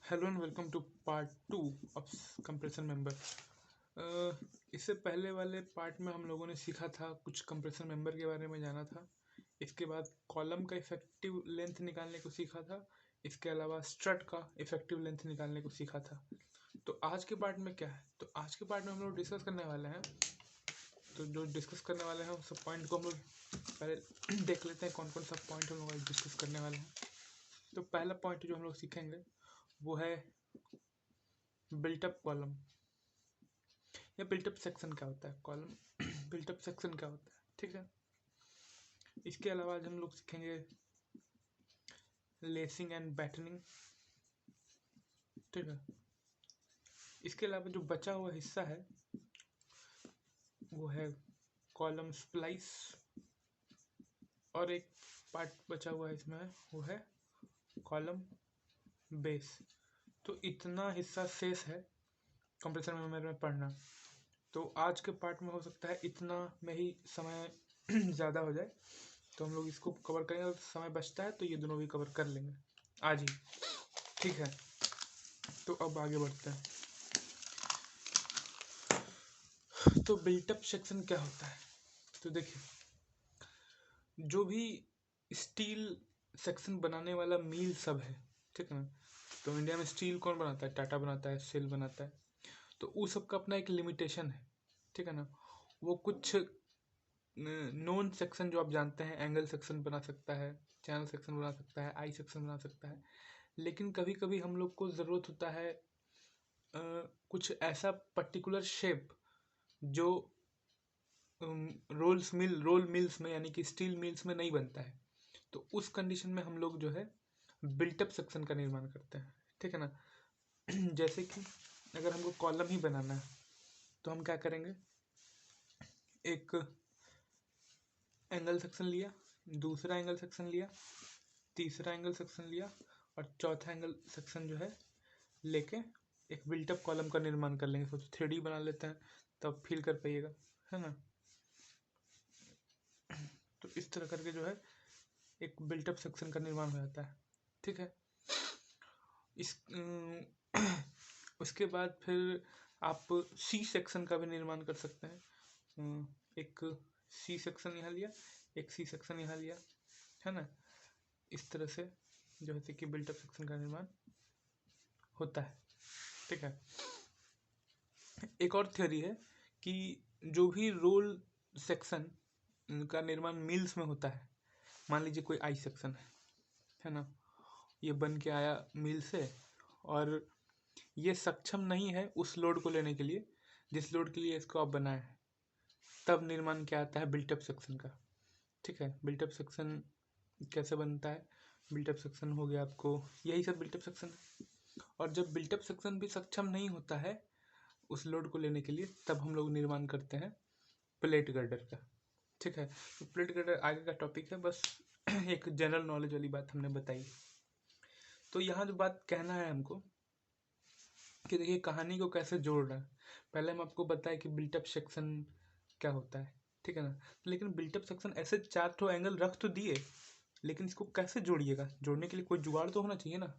Hello and welcome to part 2 of compressor member. इससे पहले वाले पार्ट में हम लोगों ने सीखा था, कुछ कंप्रेसर मेंबर के बारे में जाना था। इसके बाद कॉलम का इफेक्टिव लेंथ निकालने को सीखा था। इसके अलावा स्ट्रट का इफेक्टिव लेंथ निकालने को सीखा था। तो आज के पार्ट में क्या है, तो आज के पार्ट में हम लोग डिस्कस करने वाले हैं। तो जो डिस्कस करने वाले हैं उस सब पॉइंट को हम लोग पहले देख लेते हैं, कौन कौन सा पॉइंट हम लोग डिस्कस करने वाले हैं। तो पहला पॉइंट जो हम लोग सीखेंगे वो है बिल्टअप कॉलम या बिल्टअप सेक्शन क्या होता है, कॉलम बिल्टअप सेक्शन क्या होता है, ठीक है। इसके अलावा आज हम लोग सीखेंगे लेसिंग एंड बैटनिंग, ठीक है। इसके अलावा जो बचा हुआ हिस्सा है वो है कॉलम स्प्लाइस, और एक पार्ट बचा हुआ है इसमें वो है कॉलम बेस। तो इतना हिस्सा शेष है कंप्रेसर मेमोरी में पढ़ना। तो आज के पार्ट में हो सकता है इतना में ही समय ज़्यादा हो जाए, तो हम लोग इसको कवर करेंगे। अगर समय बचता है तो ये दोनों भी कवर कर लेंगे आज ही, ठीक है। तो अब आगे बढ़ते हैं। तो बिल्टअप सेक्शन क्या होता है, तो देखिए, जो भी स्टील सेक्शन बनाने वाला मिल सब है, ठीक है ना। तो इंडिया में स्टील कौन बनाता है, टाटा बनाता है, सेल बनाता है। तो उस सब का अपना एक लिमिटेशन है, ठीक है ना। वो कुछ नॉन सेक्शन जो आप जानते हैं, एंगल सेक्शन बना सकता है, चैनल सेक्शन बना सकता है, आई सेक्शन बना सकता है। लेकिन कभी कभी हम लोग को ज़रूरत होता है कुछ ऐसा पर्टिकुलर शेप जो रोल मिल्स में यानी कि स्टील मिल्स में नहीं बनता है। तो उस कंडीशन में हम लोग जो है बिल्टअप सेक्शन का निर्माण करते हैं, ठीक है ना। जैसे कि अगर हमको कॉलम ही बनाना है तो हम क्या करेंगे, एक एंगल सेक्शन लिया, दूसरा एंगल सेक्शन लिया, तीसरा एंगल सेक्शन लिया, और चौथा एंगल सेक्शन जो है लेके एक बिल्टअप कॉलम का निर्माण कर लेंगे। सोचो 3D बना लेते हैं, तब फील कर पाइएगा, है ना। तो इस तरह करके जो है एक बिल्टअप सेक्शन का निर्माण हो जाता है, ठीक है। इस उसके बाद फिर आप सी सेक्शन का भी निर्माण कर सकते हैं। एक सी सेक्शन यहाँ लिया, एक सी सेक्शन यहाँ लिया, है ना। इस तरह से जो है कि बिल्टअप सेक्शन का निर्माण होता है, ठीक है। एक और थ्योरी है कि जो भी रोल सेक्शन का निर्माण मिल्स में होता है, मान लीजिए कोई आई सेक्शन है ना, ये बन के आया मिल से, और ये सक्षम नहीं है उस लोड को लेने के लिए जिस लोड के लिए इसको आप बनाए हैं, तब निर्माण क्या आता है, बिल्टअप सेक्शन का, ठीक है। बिल्टअप सेक्शन कैसे बनता है, बिल्टअप सेक्शन हो गया आपको, यही सब बिल्टअप सेक्शन है। और जब बिल्टअप सेक्शन भी सक्षम नहीं होता है उस लोड को लेने के लिए, तब हम लोग निर्माण करते हैं प्लेट गर्डर का, ठीक है। तो प्लेट गर्डर आगे का टॉपिक है, बस एक जनरल नॉलेज वाली बात हमने बताई। तो यहाँ जो बात कहना है हमको कि देखिए कहानी को कैसे जोड़ रहा है। पहले हम आपको बताए कि बिल्टअप सेक्शन क्या होता है, ठीक है ना। लेकिन बिल्टअप सेक्शन ऐसे 4 ठो एंगल रख तो दिए, लेकिन इसको कैसे जोड़िएगा, जोड़ने के लिए कोई जुगाड़ तो होना चाहिए ना।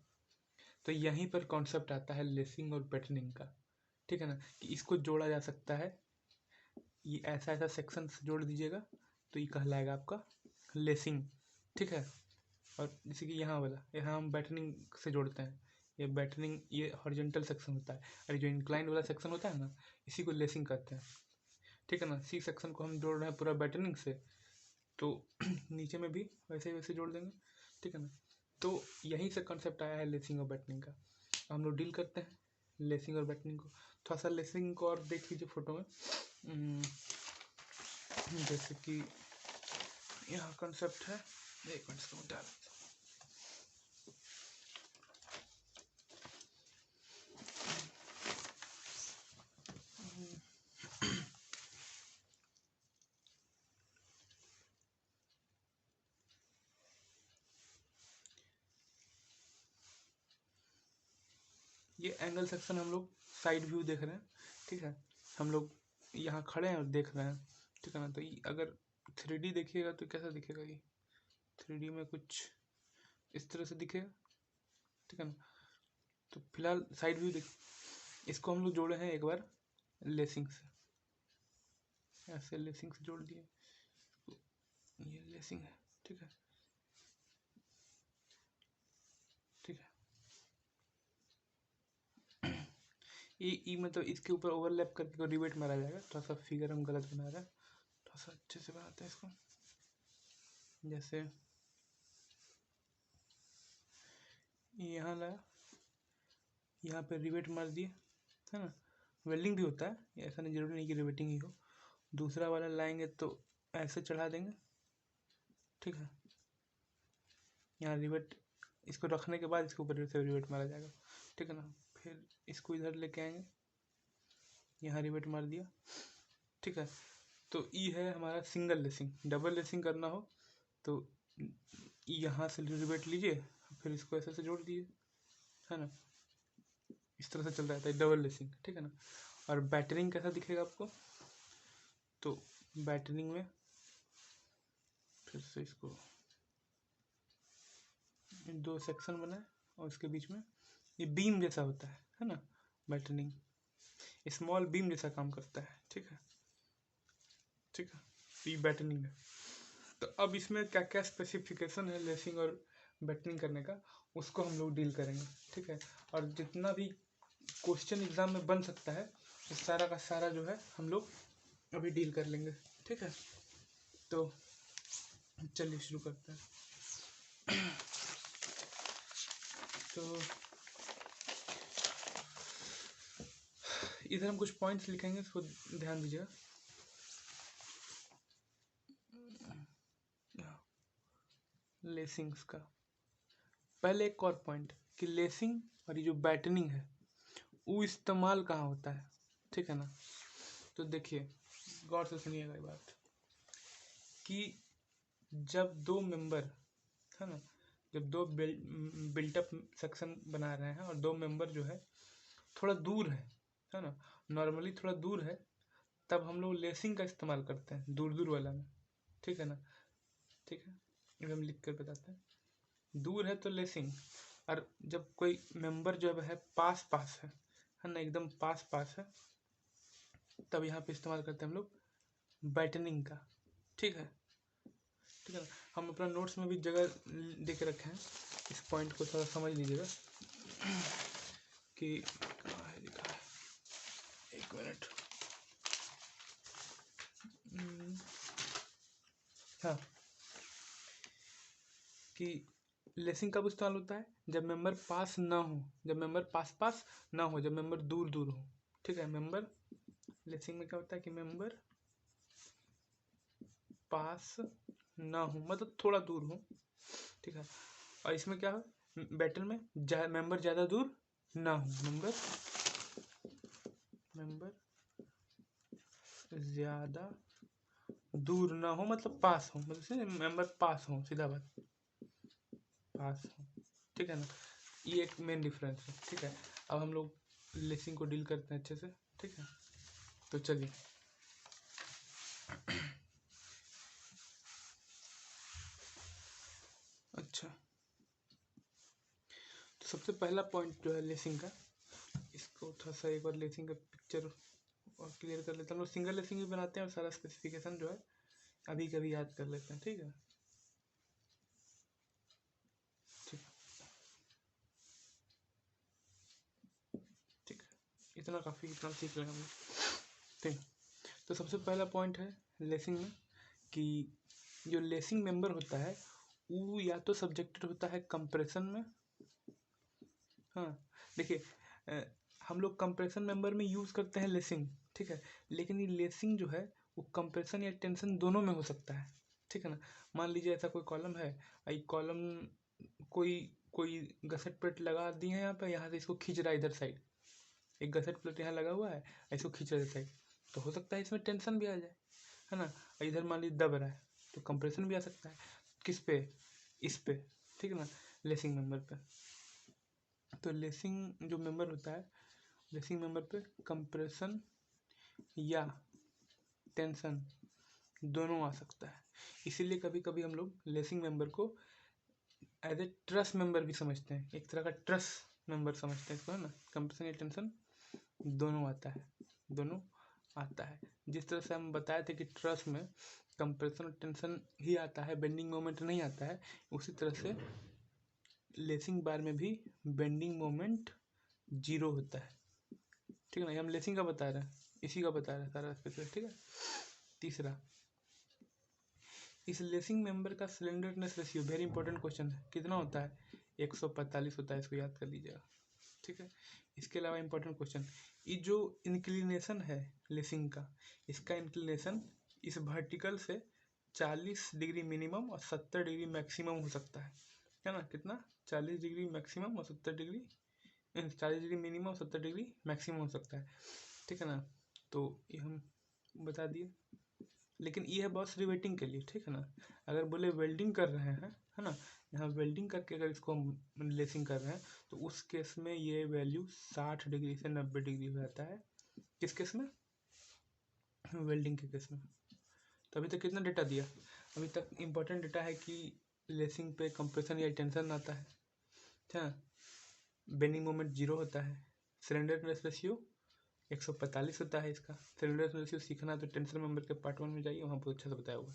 तो यहीं पर कॉन्सेप्ट आता है लेसिंग और पैटर्निंग का, ठीक है ना, कि इसको जोड़ा जा सकता है। ये ऐसा ऐसा सेक्शन जोड़ दीजिएगा तो ये कहलाएगा आपका लेसिंग, ठीक है। और जैसे कि यहाँ वाला, यहाँ हम बैटनिंग से जोड़ते हैं, ये बैटनिंग, ये हॉरिजॉन्टल सेक्शन होता है, और जो इंक्लाइन वाला सेक्शन होता है ना, इसी को लेसिंग कहते हैं, ठीक है ना। सी सेक्शन को हम जोड़ रहे हैं पूरा बैटनिंग से, तो नीचे में भी वैसे ही वैसे जोड़ देंगे, ठीक है ना। तो यहीं से कॉन्सेप्ट आया है लेसिंग और बैटनिंग का। हम लोग डील करते हैं लेसिंग और बैटनिंग को। थोड़ा सा लेसिंग को और देख लीजिए फोटो में। जैसे कि यहाँ कॉन्सेप्ट है, एक मिनट इसको डाल, ये एंगल सेक्शन हम लोग साइड व्यू देख रहे हैं, ठीक है। हम लोग यहाँ खड़े हैं और देख रहे हैं, ठीक है ना। तो ये अगर 3D देखिएगा तो कैसा दिखेगा, ये 3D में कुछ इस तरह से दिखेगा, ठीक है ना। तो फिलहाल साइड व्यू देख, इसको हम लोग जोड़े हैं एक बार लेसिंग से, ऐसे लेसिंग से जोड़ दिए, ये लेसिंग है, ठीक है, ठीक है। ये मतलब इसके ऊपर ओवरलैप करके रिवेट मारा जाएगा। थोड़ा सा फिगर हम गलत बना रहे हैं, थोड़ा सा अच्छे से बनाते हैं इसको। जैसे यहाँ लाया, यहाँ पे रिवेट मार दिए, है ना। वेल्डिंग भी होता है, ऐसा नहीं जरूरी नहीं कि रिवेटिंग ही हो। दूसरा वाला लाएंगे तो ऐसे चढ़ा देंगे, ठीक है। यहाँ रिवेट, इसको रखने के बाद इसके ऊपर से रिवेट मारा जाएगा, ठीक है ना। फिर इसको इधर लेके आएंगे, यहाँ रिवेट मार दिया, ठीक है। तो ये है हमारा सिंगल लेसिंग। डबल लेसिंग करना हो तो यहाँ से रिवेट लीजिए, फिर इसको ऐसे से जोड़ दिए, है ना। इस तरह से चल रहा है डबल लेसिंग, ठीक है ना। और बैटरिंग कैसा दिखेगा आपको, तो बैटरिंग में फिर से इसको दो सेक्शन बनाए और इसके बीच में ये बीम जैसा होता है ना। बैटरिंग स्मॉल बीम जैसा काम करता है, ठीक है, ठीक है। ये बैटनिंग है। तो अब इसमें क्या क्या स्पेसिफिकेशन है लेसिंग और बैटनिंग करने का, उसको हम लोग डील करेंगे, ठीक है। और जितना भी क्वेश्चन एग्जाम में बन सकता है वो सारा का सारा जो है हम लोग अभी डील कर लेंगे, ठीक है। तो चलिए शुरू करते हैं। तो इधर हम कुछ पॉइंट्स लिखेंगे, इसको ध्यान दीजिएगा। लेसिंग्स का पहले एक और पॉइंट कि लेसिंग और ये जो बैटनिंग है वो इस्तेमाल कहाँ होता है, ठीक है ना। तो देखिए गौर से सुनिएगा ये बात कि जब दो मेंबर, है ना, जब दो बिल्टअप सेक्शन बना रहे हैं और दो मेंबर जो है थोड़ा दूर है ना, नॉर्मली थोड़ा दूर है, तब हम लोग लेसिंग का इस्तेमाल करते हैं दूर दूर वाला में, ठीक है ना, ठीक है। ये हम लिख कर बताते हैं, दूर है तो लेसिंग, और जब कोई मेंबर जो है पास पास है ना, एकदम पास पास है, तब यहाँ पे इस्तेमाल करते हैं हम लोग बैटनिंग का, ठीक है, ठीक है ना। हम अपना नोट्स में भी जगह दे के रखे हैं, इस पॉइंट को थोड़ा समझ लीजिएगा कि कहाँ है लिखा है, एक मिनट। हाँ, कि लेसिंग कब इस्तेमाल होता है, जब मेंबर पास ना हो, जब मेंबर पास पास ना हो, जब मेंबर दूर दूर हो, ठीक है। मेंबर लेसिंग में क्या होता है कि मेंबर पास ना हो, मतलब थोड़ा दूर हो, ठीक है। और इसमें क्या हो, बैटल में मेंबर ज़्यादा दूर ना हो, मेंबर ज़्यादा दूर ना हो, मतलब पास हो, मतलब मेंबर पास हो, सीधा बात, पास हो, ठीक है ना। ये एक मेन डिफरेंस है, ठीक है। अब हम लोग लेसिंग को डील करते हैं अच्छे से, ठीक है। तो चलिए अच्छा, तो सबसे पहला पॉइंट जो है लेसिंग का, इसको थोड़ा सा एक बार लेसिंग का पिक्चर और क्लियर कर लेते हैं। हम लोग सिंगल लेसिंग भी बनाते हैं और सारा स्पेसिफिकेशन जो है अभी कभी याद कर लेते हैं, ठीक है, ठीक ठीक है। इतना काफ़ी, इतना सीख लेंगे हम लोग, ठीक। तो सबसे पहला पॉइंट है लेसिंग में कि जो लेसिंग मेंबर होता है वो या तो सब्जेक्टेड होता है कंप्रेशन में, हाँ देखिए हम लोग कंप्रेशन मेंबर में यूज़ करते हैं लेसिंग, ठीक है। लेकिन ये लेसिंग जो है वो कंप्रेशन या टेंशन दोनों में हो सकता है, ठीक है ना। मान लीजिए ऐसा कोई कॉलम है, ये कॉलम कोई कोई गसेट प्लेट लगा दिए हैं यहाँ पे, यहाँ से इसको खींच रहा है इधर साइड, एक गसेट प्लेट यहाँ लगा हुआ है, इसको खींच रहा है इधर साइड, तो हो सकता है इसमें टेंशन भी आ जाए, है ना। इधर मान लीजिए दब रहा है तो कंप्रेशन भी आ सकता है, किस पे, इस पे, ठीक है ना, लेसिंग मेंबर पे। तो लेसिंग जो मेंबर होता है, लेसिंग मेंबर पे कंप्रेशन या टेंशन दोनों आ सकता है, इसीलिए कभी कभी हम लोग लेसिंग मेंबर को एज ए ट्रस मेंबर भी समझते हैं, एक तरह का ट्रस मेंबर समझते हैं इसको, है ना। कंप्रेशन या टेंशन दोनों आता है। जिस तरह से हम बताए थे कि ट्रस में कंप्रेशन और टेंशन ही आता है, बेंडिंग मोमेंट नहीं आता है, उसी तरह से लेसिंग बार में भी बेंडिंग मोमेंट 0 होता है, ठीक है ना। ये हम लेसिंग का बता रहे हैं, इसी का बता रहे हैं सारा स्पेशल, ठीक है। तीसरा, इस लेसिंग मेंबर का slenderness ratio, very important question है, कितना होता है? 145 होता है, इसको याद कर लीजिएगा, ठीक है। इसके अलावा इंपॉर्टेंट क्वेश्चन, ये जो इंक्लिनेशन है लेसिंग का, इसका इंक्लिनेशन इस वर्टिकल से 40 डिग्री मिनिमम और 70 डिग्री मैक्सिमम हो सकता है ना। कितना? 40 डिग्री मैक्सिमम और 70 डिग्री, 40 डिग्री मिनिमम और 70 डिग्री मैक्सिमम हो सकता है, ठीक है ना। तो ये हम बता दिए, लेकिन ये है बस रिवेटिंग के लिए, ठीक है ना। अगर बोले वेल्डिंग कर रहे हैं, है ना, यहाँ वेल्डिंग करके अगर इसको हम लेसिंग कर रहे हैं तो उस केस में ये वैल्यू 60 डिग्री से 90 डिग्री हो जाता है। किस केस में? वेल्डिंग के केस में। तो अभी तक कितना डेटा दिया? अभी तक इम्पोर्टेंट डेटा है कि लेसिंग पे कंप्रेशन या टेंशन आता है, अच्छा, बेंडिंग मोमेंट 0 होता है, स्लेंडरनेस रेशियो 145 होता है। इसका स्लेंडरनेस रेशियो सीखना तो टेंशन मेंबर के पार्ट 1 में जाइए, वहाँ बहुत अच्छा से बताया होगा।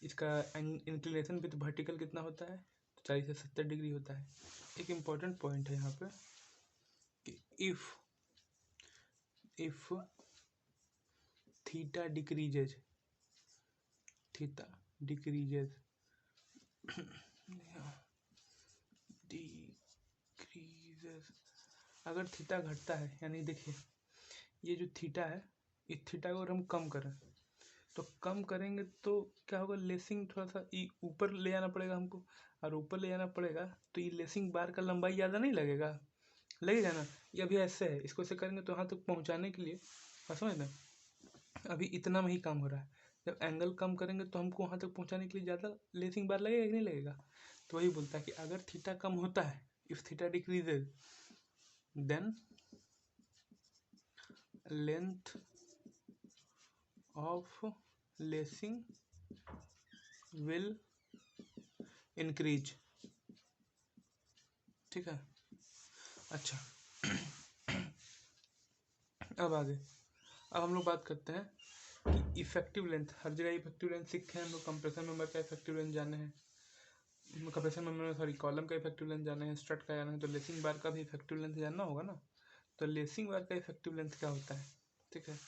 इसका इंक्लिनेशन विथ वर्टिकल कितना होता है? 40 से 70 डिग्री होता है। एक इम्पॉर्टेंट पॉइंट है यहाँ पे कि इफ थीटा डिक्रीजेज अगर थीटा घटता है, यानी देखिए ये जो थीटा है, इस थीटा को अगर हम कम करें तो कम करेंगे तो क्या होगा? लेसिंग थोड़ा सा ऊपर ले जाना पड़ेगा हमको, और ऊपर ले जाना पड़ेगा तो ये लेसिंग बार का लंबाई ज़्यादा नहीं लगेगा ना। ये अभी ऐसे है, इसको ऐसे करेंगे तो वहाँ तक पहुँचाने के लिए, समझ लें, अभी इतना में ही काम हो रहा है। जब एंगल कम करेंगे तो हमको वहाँ तक पहुँचाने के लिए ज़्यादा लेसिंग बार लगेगा कि नहीं लगेगा? तो वही बोलता है कि अगर थीटा कम होता है, if theta decreases, then length of lacing will increase, ठीक है। अच्छा, अब आगे, अब हम लोग बात करते हैं कि इफेक्टिव लेंथ, हर जगह इफेक्टिव लेंथ सीखे हैं हम लोग। कंप्रेशन मेंबर का इफेक्टिव लेंथ जाने हैं, कंप्रेशन मेंबर में सॉरी कॉलम का इफेक्टिव लेंथ जाने हैं, स्ट्रट का जाना है, तो लेसिंग बार का भी इफेक्टिव लेंथ जानना होगा ना। तो लेसिंग बार का इफेक्टिव लेंथ क्या होता है, ठीक है।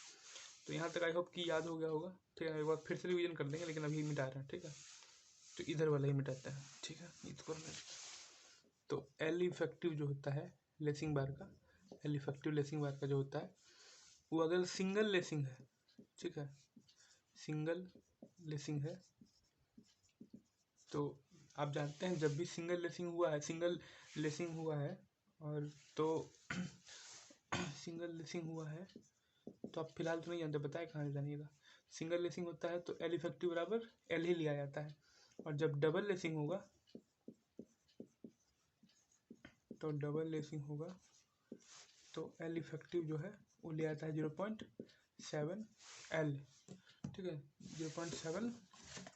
तो यहाँ तक आई होप कि याद हो गया होगा, ठीक है। एक बार फिर से रिवीजन कर देंगे, लेकिन अभी मिटा रहे हैं, ठीक है। तो इधर वाला ही मिटाते हैं, ठीक है। तो एल इफेक्टिव जो होता है लेसिंग बार का, एल इफेक्टिव लेसिंग बार का जो होता है, वो अगर सिंगल लेसिंग है, ठीक है, सिंगल लेसिंग है, तो आप जानते हैं जब भी सिंगल लेसिंग हुआ है और तो सिंगल लेसिंग हुआ है तो आप फिलहाल तो नहीं जानते, बताए कहाँ जानिएगा। सिंगल लेसिंग होता है तो एल इफेक्टिव बराबर एल ही लिया जाता है, और जब डबल लेसिंग होगा तो एल इफेक्टिव जो है वो ले आता है 0.7 एल, ठीक है। 0.7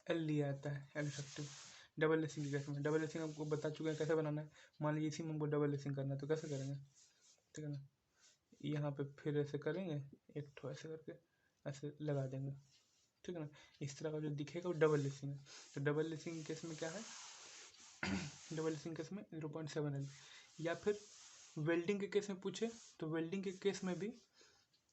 एल लिया आता है एल इफेक्टिव डबल लेसिंग के केस में। डबल लेसिंग आपको बता चुके हैं कैसे बनाना है। मान लीजिए इसी में हमको डबल लेसिंग करना है तो कैसे करेंगे, ठीक है ना। यहाँ पे फिर ऐसे करेंगे, एक ठो ऐसे करके ऐसे लगा देंगे, ठीक है ना। इस तरह का जो दिखेगा वो डबल लेसिंग है। तो डबल लेसिंग केस में क्या है, डबल लेसिंग केस में 0.7 एल। या फिर वेल्डिंग के केस में पूछे तो वेल्डिंग के केस में भी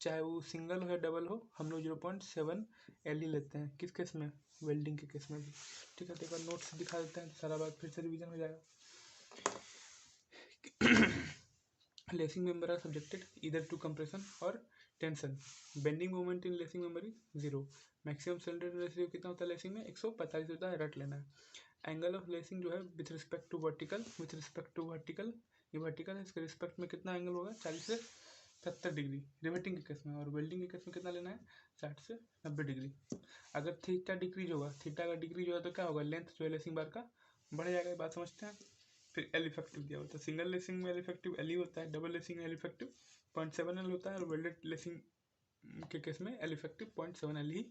चाहे वो सिंगल हो या डबल हो, हम लोग 0.7 एल ही लेते हैं। किस केस में? वेल्डिंग के केस में भी, ठीक है। तो एक बार नोट्स दिखा देते हैं, सारा बात फिर से रिवीजन हो जाएगा। लेसिंग मेंबर आर सब्जेक्टेड इधर टू कंप्रेशन और tension. Bending moment in lacing member is 0। Maximum slenderness ratio कितना होता है लेसिंग में? 145 होता है, रट लेना है। एंगल ऑफ लेसिंग जो है विथ रिस्पेक्ट टू वर्टिकल, ये वर्टिकल है, इसके रिस्पेक्ट में कितना एंगल होगा? 40 से 70 डिग्री रिवेटिंग के केस में। और वेल्डिंग के केस में कितना लेना है? 60 से 90 डिग्री। अगर थीटा डिक्रीज होगा, थीटा का डिक्रीज होगा तो क्या होगा? लेंथ जो है लेसिंग बार का बढ़ जाएगा, ये बात समझते हैं। फिर एल इफेक्टिव दिया होता है, सिंगल लेसिंग में एल इफेक्टिव एल ही होता है, डबल लेसिंग में एल इफेक्टिव 0.7 एल होता है, और वेल्डेड लेसिंग के केस में एल इफेक्टिव 0.7 एल ही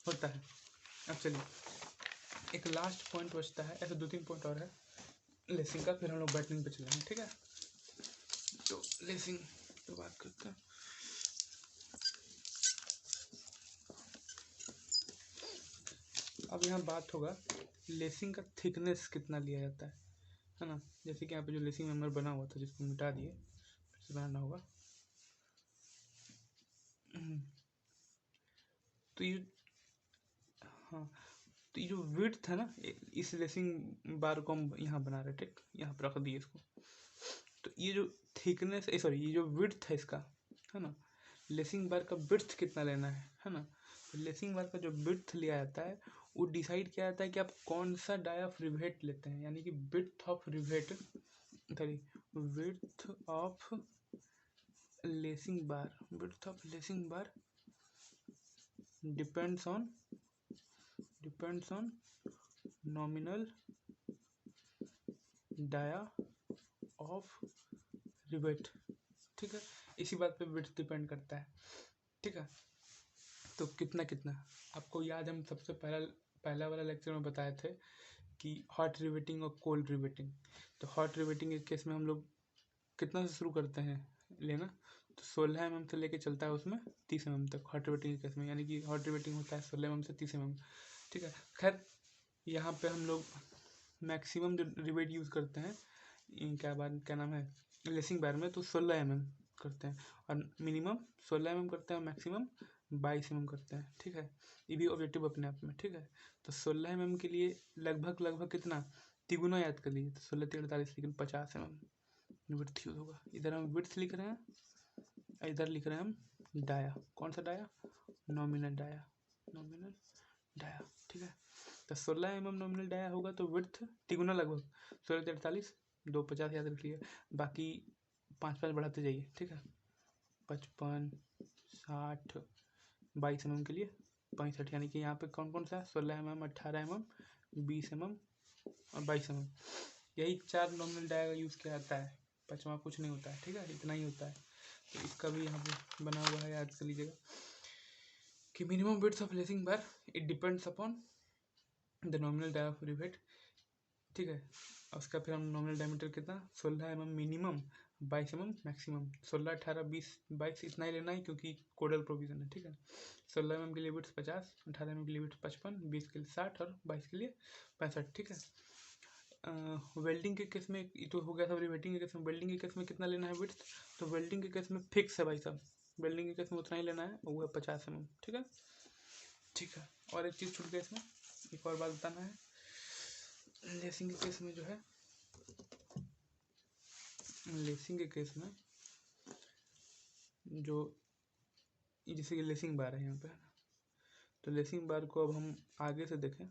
होता है। अब चलिए एक लास्ट पॉइंट बचता है, ऐसे 2-3 पॉइंट और है लेसिंग का, फिर हम लोग बैटनिंग पे चलेंगे, ठीक है। लेसिंग पे बात करते हैं। अब यहाँ बात होगा लेसिंग का थिकनेस कितना लिया जाता है ना। जैसे कि यहाँ पे जो लेसिंग मेम्बर बना हुआ था जिसको मिटा दिए, फिर से बनाना होगा। तो ये हाँ, तो ये जो विड्थ है ना, इस लेसिंग बार को हम यहाँ बना रहे, ठीक, यहाँ पर रख दिए इसको। तो ये जो थिकनेस सॉरी ये जो विड्थ है इसका, है ना, लेसिंग बार का विड्थ कितना लेना है ना। तो लेसिंग बार का जो विड्थ लिया जाता है वो डिसाइड किया जाता है कि आप कौन सा डाई ऑफ रिवेट लेते हैं, यानी कि width of rivet, sorry width of lacing bar, width of lacing bar depends on nominal dia of rivet, ठीक है। इसी बात पे विड्थ डिपेंड करता है, ठीक है। तो कितना कितना आपको याद है, हम सबसे पहला वाला लेक्चर में बताए थे कि हॉट रिवेटिंग और कोल्ड रिवेटिंग। तो हॉट रिवेटिंग के केस में हम लोग कितना से शुरू करते हैं लेना, तो 16 mm से लेके चलता है उसमें 30 mm तक हॉट रिवेटिंग के केस में, यानी कि हॉट रिवेटिंग होता है 16 mm से 30 mm, ठीक है। खैर यहाँ पे हम लोग मैक्सिमम जो रिवेट यूज़ करते हैं क्या नाम है लेसिंग बार में, तो 16 mm करते हैं, और मिनिमम 16 mm करते हैं, मैक्सिमम 22 mm करते हैं, ठीक है। ये भी ऑब्जेक्टिव अपने आप में, ठीक है। तो 16 mm के लिए लगभग कितना तिगुना याद कर लीजिए, तो 16 3 48 लेकिन 50 mm विड्थ यूज होगा। इधर हम विड्थ लिख रहे हैं, इधर लिख रहे हैं हम डाया, कौन सा डाया, नॉमिनल डाया, ठीक है। तो 16 mm नॉमिनल डाया होगा तो विड्थ तिगुना लगभग 16 43 2 50 याद रखिए, बाकी 5 बढ़ाते जाइए, ठीक है। 55 60 22 mm के लिए 65, यानी कि यहाँ पे कौन कौन सा है 16 mm 18 mm 20 mm और 22 mm, यही 4 नॉमिनल डाया यूज़ किया जाता है, 5वां कुछ नहीं होता है, ठीक है, इतना ही होता है। तो इसका भी यहाँ पे बना हुआ है, याद कर लीजिएगा कि minimum width of lacing bar it depends upon the nominal dia of rivet, ठीक है। उसका फिर हम नॉमिनल डायमीटर कितना 16 mm मिनिमम 22 mm मैक्सिमम, 16 18 20 22 इतना ही लेना है क्योंकि कोडल प्रोविजन है, ठीक है। 16 mm के लिए विड्थ 50, 18 mm के लिए विड्थ 55, 20 के लिए 60 और 22 के लिए 65, ठीक है। वेल्डिंग के केस में तो हो गया था रिवेटिंग के केस में। वेल्डिंग के केस में कितना लेना है विड्थ, तो वेल्डिंग के केस में फिक्स है भाई साहब, वेल्डिंग के केस में उतना ही लेना है, वो है 50 mm, ठीक है, ठीक है। और एक चीज़ छूट गया इसमें, एक और बात बताना है, लेसिंग के केस में जो है, लेसिंग के केस में जो जैसे कि लेसिंग बार है यहाँ पे, तो लेसिंग बार को अब हम आगे से देखें,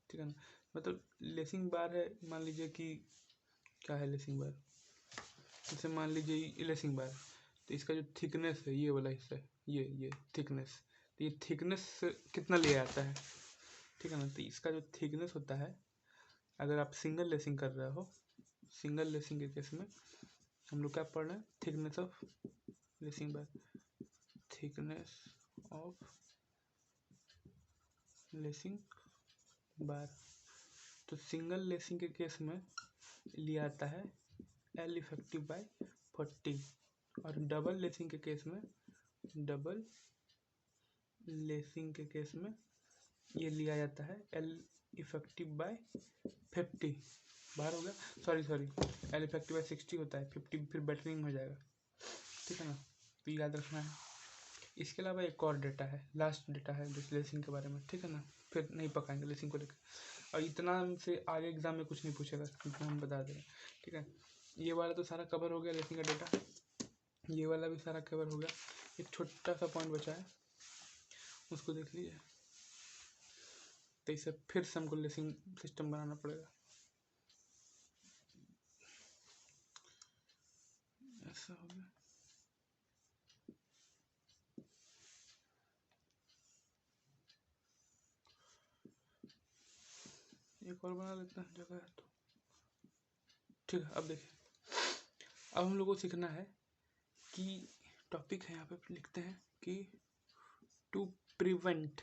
ठीक है ना। मतलब लेसिंग बार है, मान लीजिए कि क्या है लेसिंग बार, जैसे मान लीजिए ये लेसिंग बार, तो इसका जो थिकनेस है ये वाला हिस्सा है, ये थिकनेस, तो ये थिकनेस कितना लिया जाता है, ठीक है ना। तो इसका जो थिकनेस होता है, अगर आप सिंगल लेसिंग कर रहे हो, सिंगल लेसिंग के केस में हम लोग क्या पढ़ रहे हैं, thickness of lacing bar, thickness of lacing बार। तो सिंगल लेसिंग के केस में लिया आता है L इफेक्टिव बाय 40, और डबल लेसिंग के केस में, डबल लेसिंग के केस में ये लिया जाता है L इफेक्टिव बाय 50, बाहर हो गया, सॉरी L इफेक्टिव बाय 60 होता है, 50 फिर बैटरिंग में हो जाएगा, ठीक है ना। तो याद रखना है। इसके अलावा एक और डेटा है, लास्ट डेटा है जो लेसिंग के बारे में, ठीक है ना, फिर नहीं पकाएंगे लेसिंग को लेकर, और इतना से आगे एग्जाम में कुछ नहीं पूछेगा, क्योंकि हम बता देंगे, ठीक है। ये वाला तो सारा कवर हो गया लेसिंग का डेटा, ये वाला भी सारा कवर हो गया, एक छोटा सा पॉइंट बचा है उसको देख लीजिए। तो इसे फिर से हमको लेसिंग सिस्टम बनाना पड़ेगा, ऐसा हो गया। एक और बना लेते हैं जगह है तो, ठीक है। अब देखिए, अब हम लोग को सीखना है कि टॉपिक है यहाँ पे लिखते हैं कि टू प्रिवेंट,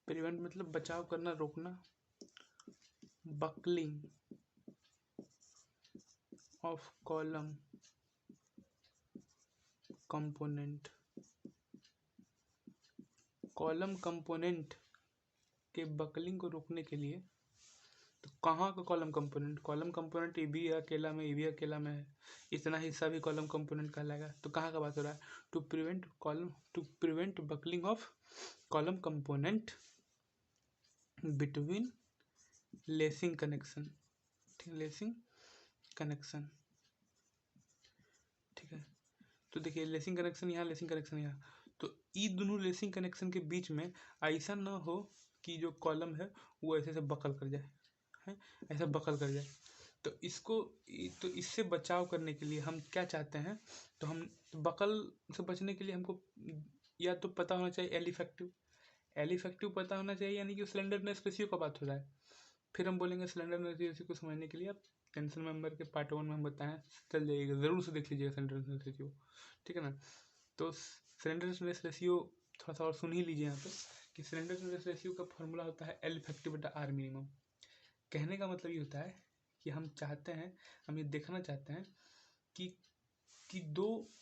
प्रिवेंट मतलब बचाव करना, रोकना, buckling of column component, column component के बकलिंग को रोकने के लिए, तो कहाँ का कॉलम कंपोनेंट, कॉलम कंपोनेंट ये भी अकेला में है, इतना हिस्सा भी कॉलम कंपोनेंट कहलाएगा। तो कहाँ का बात हो रहा है, to prevent buckling of column component between lacing connection, ठीक है, लेसिंग कनेक्शन, ठीक है। तो देखिए लेसिंग कनेक्शन यहाँ, लेसिंग कनेक्शन यहाँ, तो ये दोनों लेसिंग कनेक्शन के बीच में ऐसा ना हो कि जो कॉलम है वो ऐसे से बकल कर जाए, है ऐसा बकल कर जाए। तो इससे बचाव करने के लिए हम क्या चाहते हैं, तो हम बकल से बचने के लिए हमको या तो पता होना चाहिए एल इफेक्टिव पता होना चाहिए, यानी कि स्लेंडरनेस रेशियो का बात हो रहा है। फिर हम बोलेंगे स्लेंडरनेस रेशियो को समझने के लिए आप टेंशन मेंबर के पार्ट 1 में हम बताएं, चल जाइएगा, ज़रूर से देख लीजिएगा स्लेंडरनेस रेशियो, ठीक है ना। तो स्लेंडरनेस रेशियो थोड़ा सा और सुन ही लीजिए यहाँ पे कि स्लेंडरनेस रेशियो का फॉर्मूला होता है एल इफेक्टिव बटा आर मिनिमम। कहने का मतलब ये होता है कि हम ये देखना चाहते हैं कि दो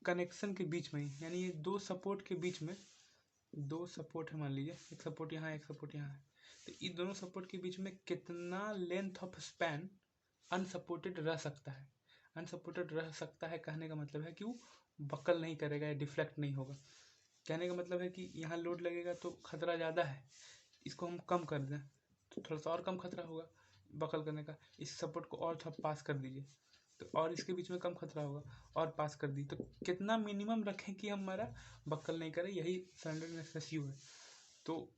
कनेक्शन के बीच में, यानी ये दो सपोर्ट के बीच में, दो सपोर्ट है मान लीजिए, एक सपोर्ट यहाँ एक सपोर्ट यहाँ है, तो इन दोनों सपोर्ट के बीच में कितना लेंथ ऑफ स्पैन अनसपोर्टेड रह सकता है। अनसपोर्टेड रह सकता है कहने का मतलब है कि वो बकल नहीं करेगा या डिफ्लेक्ट नहीं होगा। कहने का मतलब है कि यहाँ लोड लगेगा तो खतरा ज़्यादा है, इसको हम कम कर दें तो थोड़ा सा और कम खतरा होगा बकल करने का। इस सपोर्ट को और थोड़ा पास कर दीजिए तो और इसके बीच में कम खतरा होगा, और पास कर दी, तो कितना मिनिमम रखें कि हमारा बकल नहीं करे, यही स्लेंडरनेस रेशियो है। तो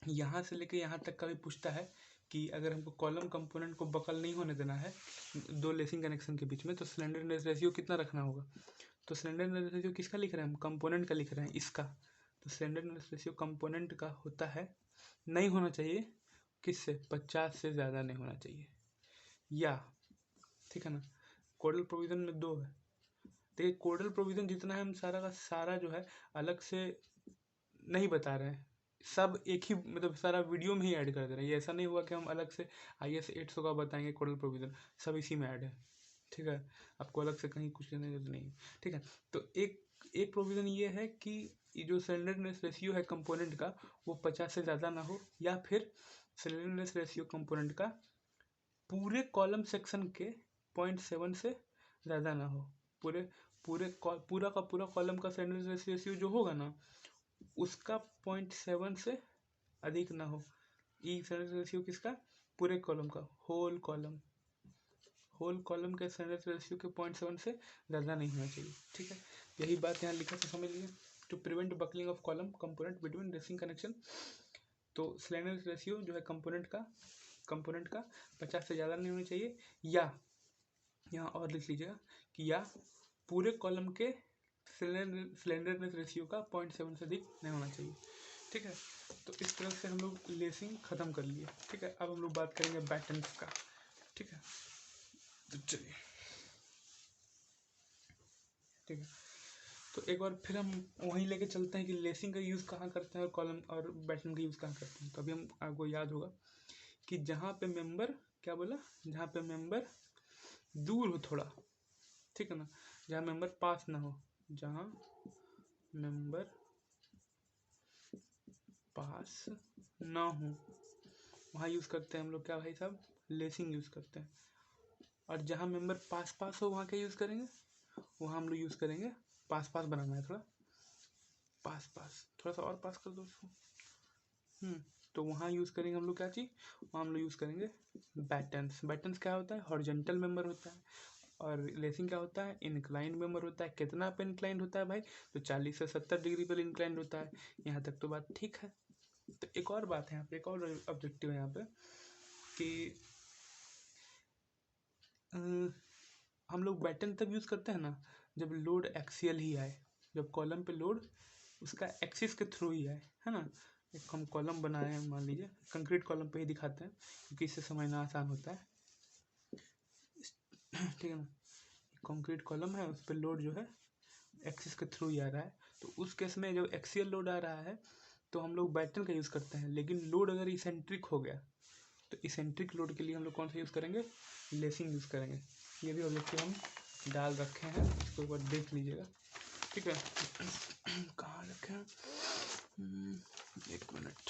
यहाँ से लेके यहाँ तक का भी पूछता है कि अगर हमको कॉलम कंपोनेंट को बकल नहीं होने देना है दो लेसिंग कनेक्शन के बीच में, तो स्लेंडरनेस रेशियो कितना रखना होगा। तो स्लेंडरनेस रेशियो किसका लिख रहे हैं हम, कंपोनेंट का लिख रहे हैं, इसका। तो स्लेंडरनेस रेशियो कंपोनेंट का होता है, नहीं होना चाहिए किससे, 50 से ज़्यादा नहीं होना चाहिए, या ठीक है ना। कोडल प्रोविज़न में 2 है, देखिए कोडल प्रोविज़न जितना है हम सारा का सारा जो है अलग से नहीं बता रहे हैं, सब एक ही मतलब सारा वीडियो में ही ऐड कर दे रहे हैं। ये ऐसा नहीं हुआ कि हम अलग से IS 800 का बताएंगे कोडल प्रोविज़न, सब इसी में ऐड है, ठीक है। आपको अलग से कहीं कुछ लेने की जरूरत नहीं है, ठीक है। तो एक प्रोविज़न ये है कि ये जो स्लेंडरनेस रेशियो है कंपोनेंट का वो 50 से ज़्यादा ना हो, या फिर स्लेंडरनेस रेशियो कंपोनेंट का पूरे कॉलम सेक्शन के 0.7 से ज़्यादा ना हो। पूरा का पूरा कॉलम का स्लेंडरनेस रेशियो जो होगा ना उसका 0.7 से अधिक ना हो। ई स्लेंडरनेस रेशियो किसका, पूरे कॉलम का, होल कॉलम के स्लेंडरनेस रेशियो के 0.7 से ज़्यादा नहीं होना चाहिए, ठीक है। यही बात यहाँ लिखा तो समझ लीजिए, to prevent buckling of column component between lacing connection. तो स्लेंडरनेस रेशियो जो है कंपोनेंट का 50 से ज़्यादा नहीं होना चाहिए, या यहाँ और लिख लीजिएगा कि या पूरे कॉलम के स्लेंडरनेस रेशियो का 0.7 से अधिक नहीं होना चाहिए, ठीक है। तो इस तरह से हम लोग लेसिंग ख़त्म कर लिए, ठीक है। अब हम लोग बात करेंगे बैटन्स का, ठीक है। तो चलिए, ठीक है। तो एक बार फिर हम वहीं लेके चलते हैं कि लेसिंग का यूज़ कहाँ करते हैं और कॉलम और बैटन का यूज़ कहाँ करते हैं। तो अभी हम आपको याद होगा कि जहाँ पे मेंबर क्या बोला, जहाँ पे मेंबर दूर हो थोड़ा, ठीक है ना, जहाँ मेंबर पास ना हो, जहाँ मेंबर पास ना हो वहाँ यूज़ करते हैं हम लोग क्या भाई साहब, लेसिंग यूज़ करते हैं। और जहाँ मेंबर पास हो वहाँ क्या यूज़ करेंगे, वहाँ हम लोग यूज़ करेंगे, पास बनाना है थोड़ा, पास थोड़ा सा और पास कर दो उसको, तो वहाँ यूज़ करेंगे हम लोग क्या चीज़, वहाँ हम लोग यूज़ करेंगे बैटन्स क्या होता है, हॉरिजॉन्टल मेंबर होता है, और लेसिंग क्या होता है, इंक्लाइंड मेंबर होता है। कितना पे इंक्लाइंड होता है भाई, तो 40 से 70 डिग्री पर इंक्लाइंड होता है। यहाँ तक तो बात ठीक है। तो एक और बात है यहाँ पे, एक और ऑब्जेक्टिव है यहाँ पे कि हम लोग बैटन तब यूज़ करते हैं ना जब लोड एक्सियल ही आए, जब कॉलम पे लोड उसका एक्सिस के थ्रू ही आए, है ना। एक हम कॉलम बनाए हैं, मान लीजिए कंक्रीट कॉलम पे ही दिखाते हैं क्योंकि इससे समझना आसान होता है, ठीक है ना। कंक्रीट कॉलम है, उस पर लोड जो है एक्सिस के थ्रू ही आ रहा है, तो उस केस में जब एक्सियल लोड आ रहा है तो हम लोग बैटन का यूज़ करते हैं। लेकिन लोड अगर इसेंट्रिक हो गया तो इसेंट्रिक लोड के लिए हम लोग कौन सा यूज़ करेंगे, लेसिंग यूज़ करेंगे। ये भी ऑब्जेक्टिव हम डाल रखे हैं, उसको एक बार देख लीजिएगा, ठीक है। कहाँ रखे हैं, 1 मिनट,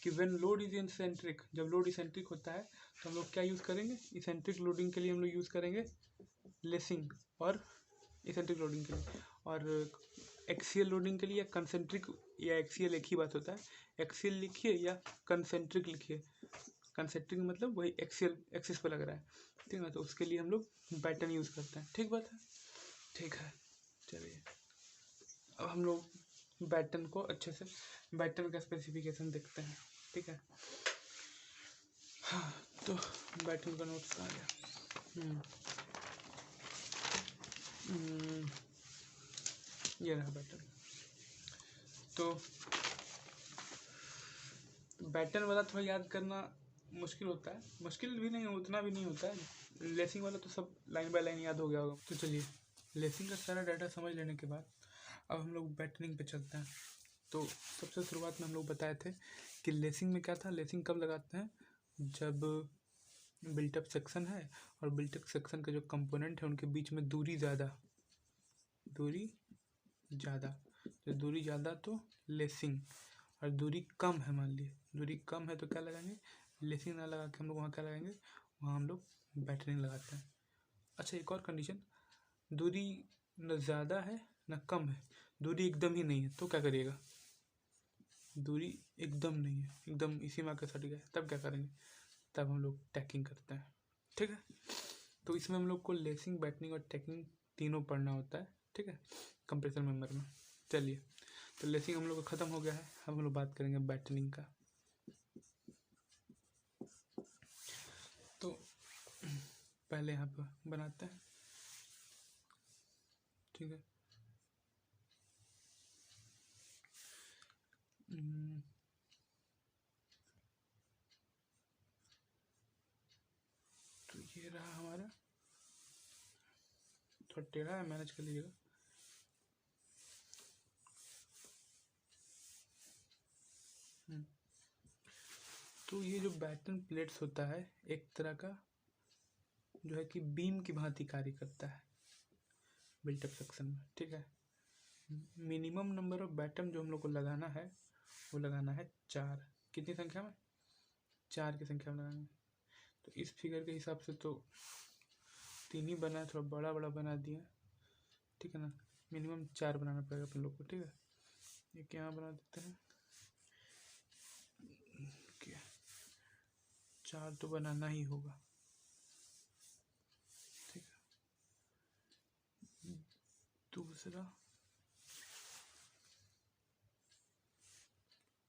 कि व्हेन लोड इज इसेंट्रिक, जब लोड इसेंट्रिक होता है तो हम लोग क्या यूज़ करेंगे, इसेंट्रिक लोडिंग के लिए हम लोग यूज़ करेंगे लेसिंग, और इसेंट्रिक लोडिंग के लिए, और एक्सियल लोडिंग के लिए कंसेंट्रिक या एक्सियल एक ही बात होता है, एक्सियल लिखिए या कंसेंट्रिक लिखिए, कंसेंट्रिक मतलब वही एक्सियल एक्सिस पे लग रहा है, ठीक है। तो उसके लिए हम लोग बैटन यूज़ करते हैं, ठीक बात है, ठीक है। चलिए अब हम लोग बैटन को अच्छे से, बैटन का स्पेसिफिकेशन देखते हैं, ठीक है। हाँ, तो बैटन का नोट्स आ गया, ये रहा बैटन। तो बैटन वाला थोड़ा याद करना मुश्किल होता है, मुश्किल भी नहीं, उतना भी नहीं होता है। लेसिंग वाला तो सब लाइन बाय लाइन याद हो गया होगा। तो चलिए लेसिंग का सारा डाटा समझ लेने के बाद अब हम लोग बैटनिंग पे चलते हैं। तो सबसे शुरुआत में हम लोग बताए थे कि लेसिंग में क्या था, लेसिंग कब लगाते हैं, जब बिल्टअप सेक्शन है और बिल्टअप सेक्शन के जो कंपोनेंट है उनके बीच में दूरी ज़्यादा, तो दूरी ज़्यादा तो लेसिंग, और दूरी कम है, मान लिए दूरी कम है तो क्या लगाएंगे, लेसिंग ना लगा के हम लोग वहाँ क्या लगाएंगे, वहाँ हम लोग बैटनिंग लगाते हैं। अच्छा, एक और कंडीशन, दूरी न ज़्यादा है न कम है, दूरी एकदम ही नहीं है तो क्या करिएगा, दूरी एकदम नहीं है, एकदम इसी में आकर सट गया, तब क्या करेंगे, तब हम लोग टैकिंग करते हैं, ठीक है। तो इसमें हम लोग को लेसिंग, बैटनिंग और टैकिंग तीनों पढ़ना होता है, ठीक है, कंप्रेसर मेंबर में। चलिए तो लेसिंग हम लोग का ख़त्म हो गया है, अब हम लोग बात करेंगे बैटनिंग का। तो पहले यहाँ पर बनाते हैं, ठीक है। तो ये रहा हमारा, थोड़ा टेढ़ा है, मैनेज कर लीजिएगा। तो ये जो बैटन प्लेट्स होता है एक तरह का जो है कि बीम की भांति कार्य करता है बिल्टअप सेक्शन में, ठीक है। मिनिमम नंबर ऑफ बैटन जो हम लोग को लगाना है वो लगाना है 4, कितनी संख्या में, 4 की संख्या में लगाएंगे। तो इस फिगर के हिसाब से तो 3 ही बना है, थोड़ा बड़ा बड़ा बना दिया, ठीक है ना। मिनिमम 4 बनाना पड़ेगा अपन लोग को, ठीक है। एक यहाँ बना देते हैं, 4 तो बनाना ही होगा, ठीक है। दूसरा,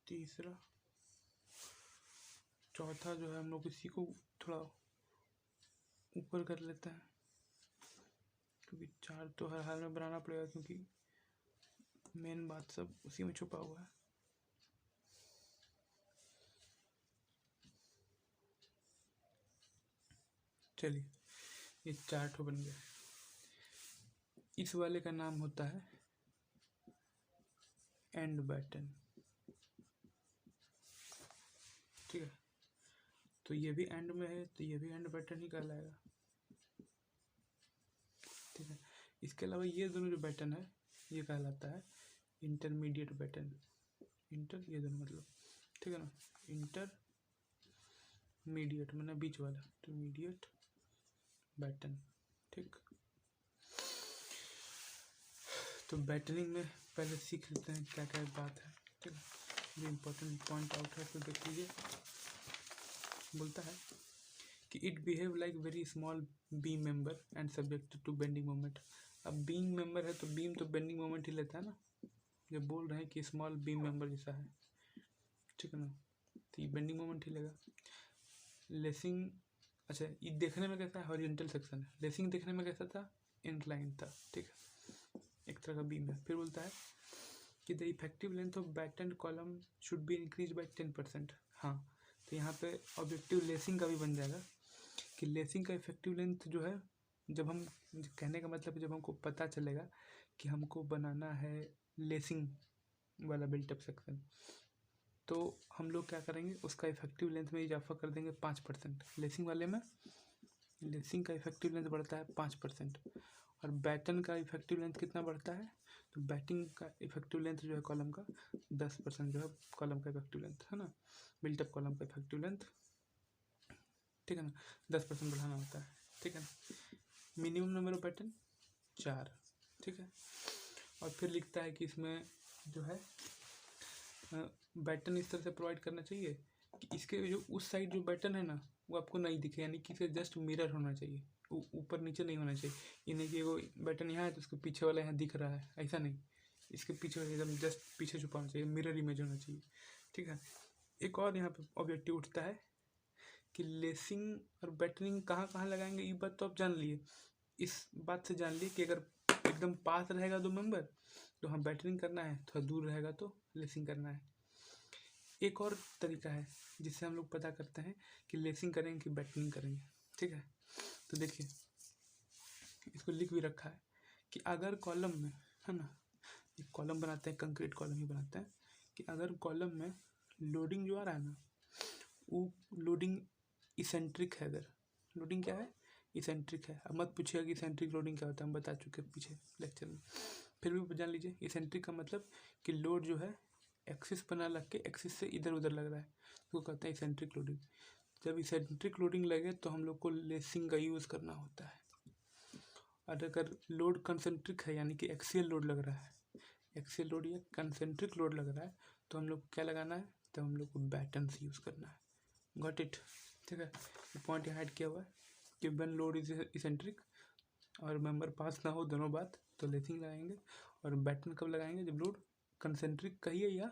तीसरा, चौथा जो है हम लोग इसी को थोड़ा ऊपर कर लेते हैं, क्योंकि 4 तो हर हाल में बनाना पड़ेगा, क्योंकि मेन बात सब उसी में छुपा हुआ है। चलिए ये 4 ठो बन गया। इस वाले का नाम होता है एंड बैटन, ठीक है। तो ये भी एंड में है तो ये भी एंड बैटन ही कहलाएगा, ठीक है। इसके अलावा ये दोनों जो बैटन है ये कहलाता है इंटरमीडिएट बैटन, इंटर ये दोनों मतलब, ठीक है ना, इंटरमीडिएट मतलब बीच वाला, इंटरमीडिएट बैटन, ठीक। तो बैटनिंग में पहले सीख लेते हैं क्या क्या बात है, ठीक है। जो इम्पोर्टेंट पॉइंट आउट है तो देख लीजिए, बोलता है कि it behave like very small beam member and subject to bending moment. अब बीम मेंबर है तो बीम तो बेंडिंग मोमेंट ही लेता है ना, जब बोल रहे हैं कि स्मॉल बीम मेंबर जैसा है, ठीक है ना, तो ये बेंडिंग मोमेंट ही लेगा। लेसिंग, अच्छा ये देखने में कैसा है, हॉरिजॉन्टल सेक्शन है, लेसिंग देखने में कैसा था, इंक्लाइन था, ठीक है, एक तरह का बीम है। फिर बोलता है कि the effective length of batten column should be increase by 10%। हाँ, तो यहाँ पे ऑब्जेक्टिव लेसिंग का भी बन जाएगा कि लेसिंग का इफेक्टिव लेंथ जो है, जब हम, कहने का मतलब जब हमको पता चलेगा कि हमको बनाना है लेसिंग वाला बिल्टअप सेक्शन, तो हम लोग क्या करेंगे, उसका इफेक्टिव लेंथ में इजाफा कर देंगे 5%। लेसिंग वाले में लेसिंग का इफेक्टिव लेंथ बढ़ता है 5%, और बैटन का इफेक्टिव लेंथ कितना बढ़ता है, तो बैटिंग का इफेक्टिव लेंथ जो है कॉलम का 10% जो है कॉलम का इफेक्टिव लेंथ है ना, बिल्टअप कॉलम का इफेक्टिव लेंथ, ठीक है ना, 10% बढ़ाना होता है, ठीक है ना। मिनिमम नंबर ऑफ बैटन 4, ठीक है। और फिर लिखता है कि इसमें जो है बैटन इस तरह से प्रोवाइड करना चाहिए कि इसके जो उस साइड जो बैटन है ना वो आपको नहीं दिखे, यानी कि इसे जस्ट मिरर होना चाहिए, ऊपर नीचे नहीं होना चाहिए। ये नहीं कि वो बैटन यहाँ है तो उसके पीछे वाला यहाँ दिख रहा है, ऐसा नहीं, इसके पीछे एकदम जस्ट पीछे छुपाना चाहिए, मिरर इमेज होना चाहिए, ठीक है। एक और यहाँ पे ऑब्जेक्टिव उठता है कि लेसिंग और बैटनिंग कहाँ कहाँ लगाएंगे, ये बात तो आप जान लिए। इस बात से जान लिए कि अगर एकदम पास रहेगा 2 मेंबर तो हाँ बैटनिंग करना है, थोड़ा दूर रहेगा तो लेसिंग करना है। एक और तरीका है जिससे हम लोग पता करते हैं कि लेसिंग करेंगे कि बैटनिंग करेंगे, ठीक है। तो देखिए इसको लिख भी रखा है कि अगर कॉलम में है ना, एक कॉलम बनाते हैं, कंक्रीट कॉलम ही बनाते हैं, कि अगर कॉलम में लोडिंग जो आ रहा है ना वो लोडिंग इसेंट्रिक है, अगर लोडिंग क्या है, इसेंट्रिक है। अब मत पूछिएगा कि इसेंट्रिक लोडिंग क्या होता है, हम बता चुके पीछे लेक्चर में, फिर भी जान लीजिए। इसेंट्रिक का मतलब कि लोड जो है एक्सिस पर ना लग के एक्सिस से इधर उधर लग रहा है, तो कहते हैं इसेंट्रिक लोडिंग। जब इसेंट्रिक लोडिंग लगे तो हम लोग को लेसिंग का यूज़ करना होता है। और अगर लोड कंसेंट्रिक है यानी कि एक्सियल लोड लग रहा है, एक्सियल लोड या कंसेंट्रिक लोड लग रहा है, तो हम लोग क्या लगाना है, तो हम लोग को बैटन से यूज़ करना है। गॉट इट, ठीक है। पॉइंट यहाँ ऐड किया हुआ है कि व्हेन लोड इज इसेंट्रिक और मेंबर पास ना हो, दोनों बात, तो लेसिंग लगाएंगे। और बैटन कब लगाएंगे, जब लोड कंसेंट्रिक कहिए या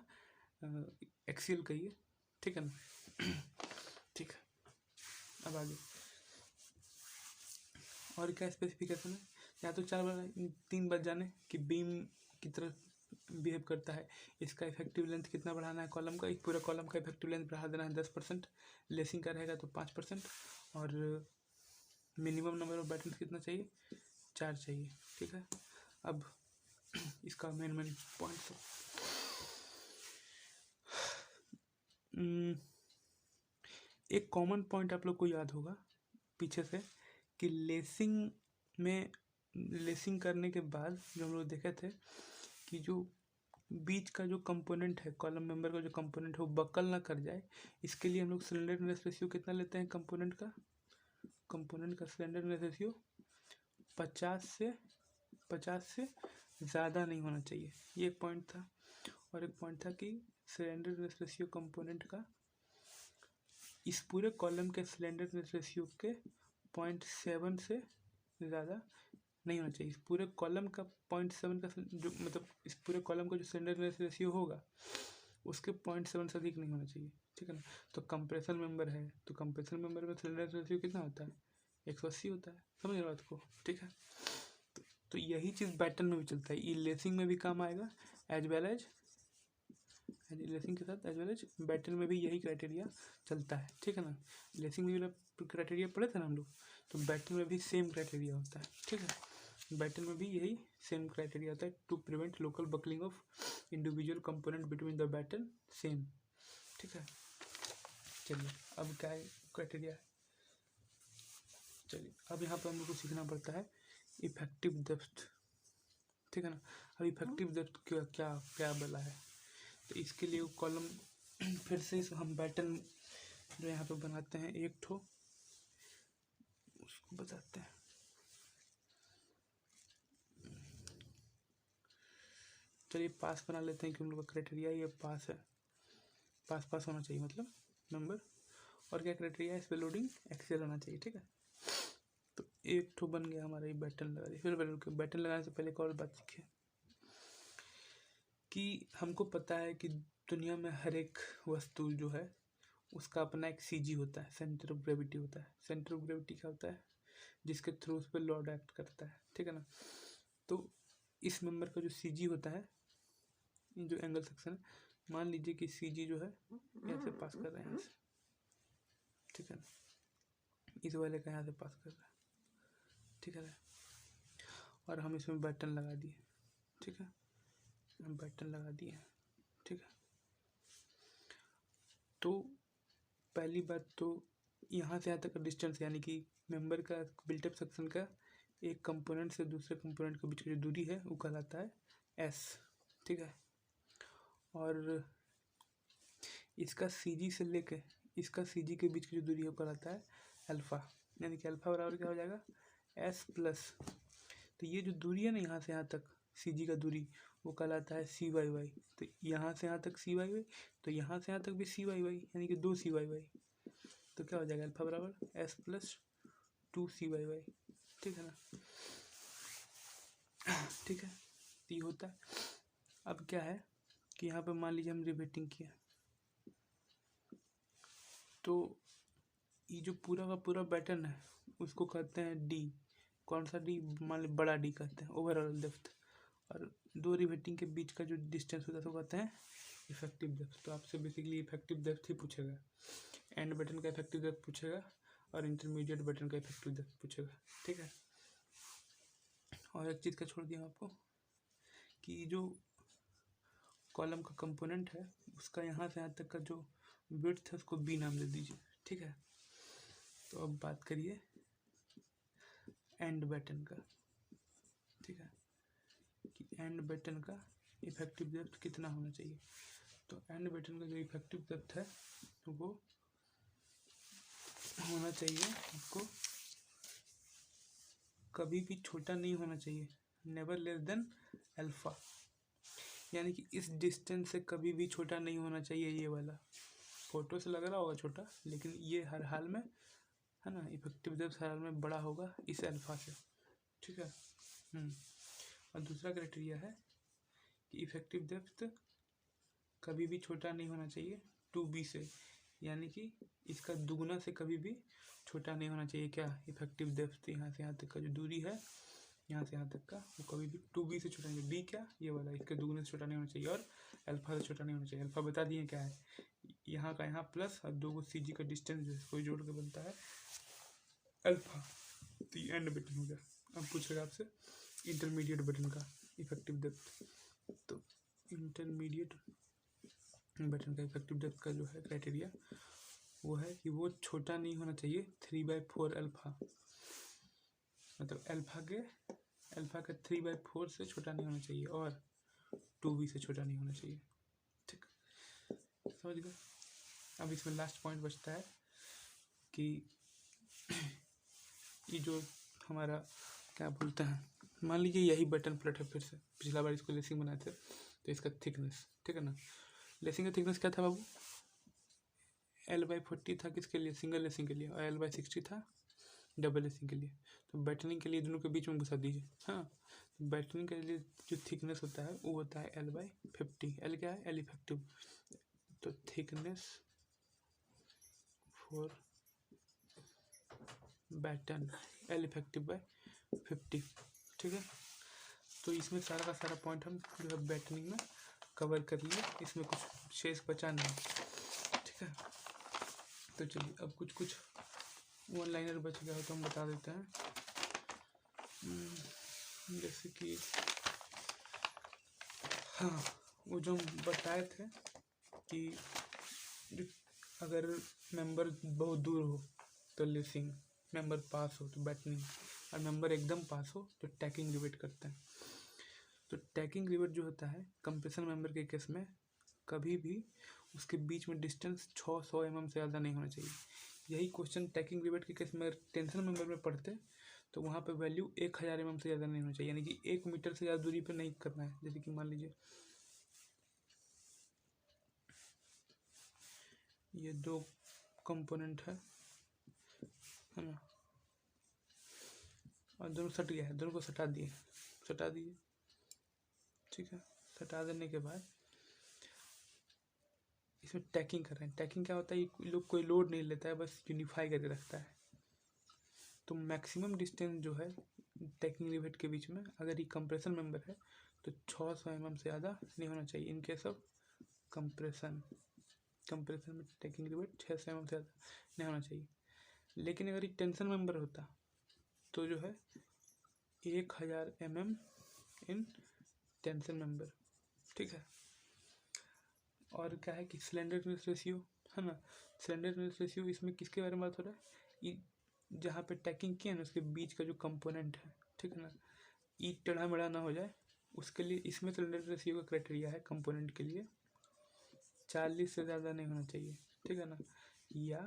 एक्सियल कहिए, ठीक है ना। ठीक है, अब आगे और क्या स्पेसिफिकेशन है, या तो 3 बात जाने कि बीम की तरह बिहेव करता है, इसका इफेक्टिव लेंथ कितना बढ़ाना है कॉलम का, एक पूरा कॉलम का इफेक्टिव लेंथ बढ़ा देना है 10%, लेसिंग का रहेगा तो 5%, और मिनिमम नंबर ऑफ बैटन कितना चाहिए, 4 चाहिए, ठीक है। अब इसका मेन पॉइंट एक कॉमन पॉइंट आप लोग को याद होगा पीछे से कि लेसिंग में, लेसिंग करने के बाद जो हम लोग देखे थे कि जो बीच का जो कंपोनेंट है, कॉलम मेंबर का जो कंपोनेंट है वो बकल ना कर जाए, इसके लिए हम लोग स्लेंडरनेस रेशियो कितना लेते हैं कंपोनेंट का स्लेंडरनेस रेशियो 50 से ज़्यादा नहीं होना चाहिए, ये एक पॉइंट था। और एक पॉइंट था कि स्लेंडरनेस रेशियो कंपोनेंट का इस पूरे कॉलम के स्लेंडरनेस रेशियो के 0.7 से ज़्यादा नहीं होना चाहिए। इस पूरे कॉलम का 0.7 का जो मतलब इस पूरे कॉलम का जो स्लेंडरनेस रेशियो होगा उसके 0.7 से अधिक नहीं होना चाहिए, ठीक है ना। तो कंप्रेशन मेंबर है तो कंप्रेशन मेंबर का स्लेंडरनेस रेशियो कितना होता है, 180 होता है, समझ रहे हो बात को, ठीक है। तो यही चीज़ बैटन में भी चलता है, ये लेसिंग में भी काम आएगा एज वेल एज लेसिंग के साथ एज वेल एज बैटन में भी यही क्राइटेरिया चलता है, ठीक है ना। लेसिंग में क्राइटेरिया पढ़े थे ना हम लोग, तो बैटन में भी सेम क्राइटेरिया होता है, ठीक है। बैटन में भी यही सेम क्राइटेरिया होता है, to prevent local buckling of individual component between the batten same, ठीक है। चलिए अब क्या है क्राइटेरिया है, चलिए अब यहाँ पर हम लोग को सीखना पड़ता है इफेक्टिव डेप्थ, ठीक है ना। अब इफेक्टिव डेप्थ क्या क्या क्या बोला है, तो इसके लिए कॉलम फिर से हम बैटन जो यहाँ पे बनाते हैं एक ठो, उसको बताते हैं। चलिए पास बना लेते हैं कि हम लोग का क्राइटेरिया ये पास है, पास होना चाहिए मतलब नंबर, और क्या क्राइटेरिया है, इस पर लोडिंग एक्सेल होना चाहिए, ठीक है। तो एक ठो बन गया हमारा ये बैटन लगा दिया। फिर बैटन लगाने से पहले एक और बात सीखे कि हमको पता है कि दुनिया में हर एक वस्तु जो है उसका अपना एक सीजी होता है, सेंटर ऑफ ग्रेविटी होता है। सेंटर ऑफ ग्रेविटी क्या होता है, जिसके थ्रू उस पर लॉर्ड एक्ट करता है, ठीक है ना। तो इस मेंबर का जो सीजी होता है, जो एंगल सेक्शन है, मान लीजिए कि सीजी जो है यहाँ से पास कर रहे हैं, यहाँ से, ठीक है ना, इस वाले का यहाँ से पास कर रहा है, ठीक है। और हम इसमें बैटन लगा दिए, ठीक है, हम बैटन लगा दिए, ठीक है। तो पहली बात तो यहाँ से यहाँ तक का डिस्टेंस, यानी कि मेंबर का बिल्टअप सेक्शन का एक कंपोनेंट से दूसरे कंपोनेंट के बीच की जो दूरी है वो कहलाता है एस, ठीक है। और इसका सीजी से लेके इसका सीजी के बीच की जो दूरी है वो कहलाता है अल्फ़ा, यानी कि अल्फ़ा बराबर क्या हो जाएगा एस प्लस, तो ये जो दूरी है ना यहाँ से यहाँ तक सीजी का दूरी वो कहलाता है सी वाई वाई। तो यहाँ से यहाँ तक सी वाई वाई, तो यहाँ से यहाँ तक भी सी वाई वाई, यानी कि 2 सी वाई वाई। तो क्या हो जाएगा अल्फ़ा बराबर एस प्लस 2 सी वाई वाई, ठीक है ना, ठीक है। तो ये होता है। अब क्या है कि यहाँ पे मान लीजिए हम रिवेटिंग किया, तो ये जो पूरा का पूरा पैटर्न है उसको कहते हैं डी। कौन सा डी? मान ली बड़ा डी कहते हैं, ओवरऑल डेप्थ। और दो रिवेटिंग के बीच का जो डिस्टेंस होता है उसको कहते हैं इफेक्टिव डेप्थ। तो आपसे बेसिकली इफेक्टिव डेप्थ ही पूछेगा, एंड बटन का इफेक्टिव डेप्थ पूछेगा और इंटरमीडिएट बटन का इफेक्टिव डेप्थ पूछेगा, ठीक है। और एक चीज़ का छोड़ दिया आपको कि जो कॉलम का कंपोनेंट है उसका यहाँ से यहाँ तक का जो विड्थ है उसको बी नाम दे दीजिए, ठीक है। तो अब बात करिए एंड बटन का, ठीक है, कि एंड बटन का इफेक्टिव डेप्थ कितना होना चाहिए। तो एंड बटन का जो इफेक्टिव डेप्थ है वो होना चाहिए आपको कभी भी छोटा नहीं होना चाहिए, नेवर लेस देन अल्फ़ा, यानी कि इस डिस्टेंस से कभी भी छोटा नहीं होना चाहिए। ये वाला फोटो से लग रहा होगा छोटा, लेकिन ये हर हाल में है ना, इफेक्टिव डेप्थ हर हाल में बड़ा होगा इस अल्फ़ा से, ठीक है। और दूसरा क्राइटेरिया है कि इफेक्टिव डेप्थ कभी भी छोटा नहीं होना चाहिए 2b से, यानी कि इसका दुगुना से कभी भी छोटा नहीं होना चाहिए। क्या? इफेक्टिव डेप्थ यहाँ से यहाँ तक का जो दूरी है यहाँ से यहाँ तक का वो कभी भी 2b से छोटा नहीं, डी क्या ये वाला, इसके दुगुने से छोटा नहीं होना चाहिए और अल्फ़ा से छोटा नहीं होना चाहिए। अल्फ़ा बता दिए क्या है, यहाँ का यहाँ प्लस और दो सी जी का डिस्टेंस कोई जोड़ के बनता है अल्फ़ा। तो ये एंड बटन हो गया। अब पूछेगा आपसे इंटरमीडिएट बटन का इफेक्टिव डेप्थ। तो इंटरमीडिएट बटन का इफेक्टिव डेप्थ का जो है क्राइटेरिया वो है कि वो छोटा नहीं होना चाहिए 3/4 अल्फ़ा, मतलब अल्फ़ा का 3/4 से छोटा नहीं होना चाहिए और 2b से छोटा नहीं होना चाहिए, ठीक, समझ गए। अब इसमें लास्ट पॉइंट बचता है कि ये जो हमारा क्या बोलते हैं, मान लीजिए यही बटन प्लेट है, फिर से पिछला बार इसको लेसिंग बनाए थे, तो इसका थिकनेस, ठीक है ना, लेसिंग का थिकनेस क्या था बाबू, L/40 था किसके लिए, सिंगल लेसिंग के लिए, और L/60 था डबल लेसिंग के लिए। तो बैटनिंग के लिए दोनों के बीच में घुसा दीजिए। हाँ, तो बैटनिंग के लिए जो थिकनेस होता है वो होता है L/50। L क्या है? L effective. तो थिकनेस फॉर बैटन L इफेक्टिव/50, ठीक है। तो इसमें सारा का सारा पॉइंट हम जो है बैटनिंग में कवर कर लिए, इसमें कुछ शेष बचा नहीं, ठीक है। तो चलिए अब कुछ वन लाइनर बच गया हो तो हम बता देते हैं। जैसे कि हाँ, वो जो हम बताए थे कि अगर मेंबर बहुत दूर हो तो लेसिंग, मेंबर पास हो तो बैटनिंग, और मेंबर एकदम पास हो तो टैकिंग रिवेट करते हैं। तो टैकिंग रिवेट जो होता है कंप्रेशन मेंबर के केस में कभी भी उसके बीच में डिस्टेंस 600 mm से ज़्यादा नहीं होना चाहिए। यही क्वेश्चन टैकिंग रिवेट के केस में टेंशन मेंबर में पढ़ते तो वहाँ पे वैल्यू 1000 mm से ज़्यादा नहीं होना चाहिए, यानी कि 1 मीटर से ज़्यादा दूरी पे नहीं करना है। जैसे कि मान लीजिए ये दो कंपोनेंट है ना, और दोनों सट गया है, दोनों को सटा दिए, ठीक है। सटा देने के बाद इसमें टैकिंग कर रहे हैं। टैकिंग क्या होता है, ये लोग कोई लोड नहीं लेता है, बस यूनिफाई करके रखता है। तो मैक्सिमम डिस्टेंस जो है टैकिंग रिवेट के बीच में, अगर ये कंप्रेशन मेंबर है तो 600 mm से ज़्यादा नहीं होना चाहिए इन केस ऑफ कंप्रेशन में टैकिंग रिवेट 600 mm से ज़्यादा नहीं होना चाहिए। लेकिन अगर ये टेंशन मेंबर होता तो जो है 1000 mm इन टेंशन मेंबर, ठीक है। और क्या है कि स्लेंडरनेस रेशियो, है ना। स्लेंडरनेस रेशियो इसमें किसके बारे में बात हो रहा है, जहाँ पे टैकिंग किया ना उसके बीच का जो कंपोनेंट है, ठीक है ना, ई टेढ़ा मेढ़ा ना हो जाए, उसके लिए इसमें स्लेंडरनेस रेशियो का क्राइटेरिया है कंपोनेंट के लिए 40 से ज़्यादा नहीं होना चाहिए, ठीक है ना, या